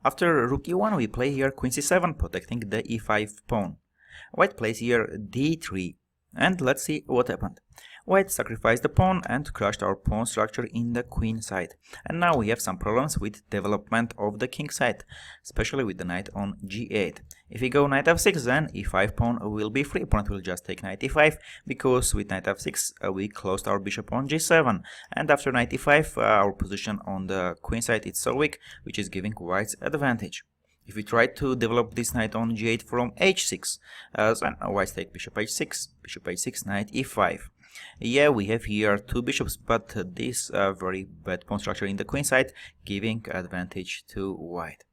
After rook e1, we play here queen c7, protecting the e5 pawn. White plays here d3, and let's see what happened. White sacrificed the pawn and crushed our pawn structure in the queen side. And now we have some problems with development of the king side, especially with the knight on g8. If we go knight f6, then e5 pawn will be free. Opponent will just take knight e5, because with knight f6 we closed our bishop on g7. And after knight e5, our position on the queen side is so weak, which is giving white's advantage. If we try to develop this knight on g8 from h6, then white take bishop h6, knight e5. Yeah, we have here two bishops, but this very bad pawn structure in the queen side, giving advantage to white.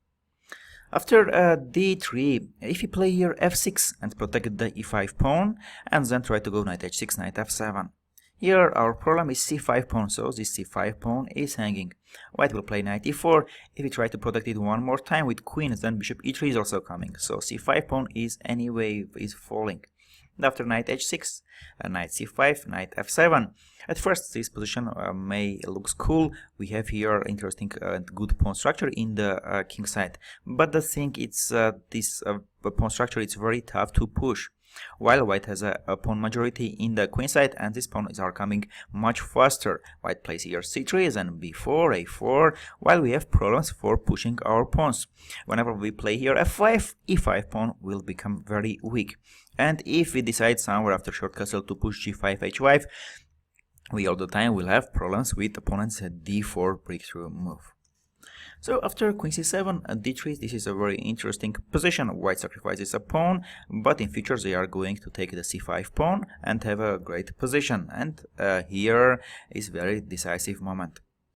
After d3, if we play here f6 and protect the e5 pawn, and then try to go knight h6, knight f7. Here our problem is c5 pawn, so this c5 pawn is hanging. White will play knight e4. If we try to protect it one more time with queens, then bishop e3 is also coming, so c5 pawn is anyway falling. And after knight h6, knight c5, knight f7. At first this position may looks cool. We have here interesting good pawn structure in the king side, but the thing is this pawn structure is very tough to push. While white has a pawn majority in the queen side, and these pawns are coming much faster. White plays here c3, then b4, a4, while we have problems for pushing our pawns. Whenever we play here f5, e5 pawn will become very weak. And if we decide somewhere after short castle to push g5, h5, we all the time will have problems with opponent's d4 breakthrough move. So after queen c7 and d3, this is a very interesting position. White sacrifices a pawn, but in future they are going to take the c5 pawn and have a great position. And here is very decisive moment.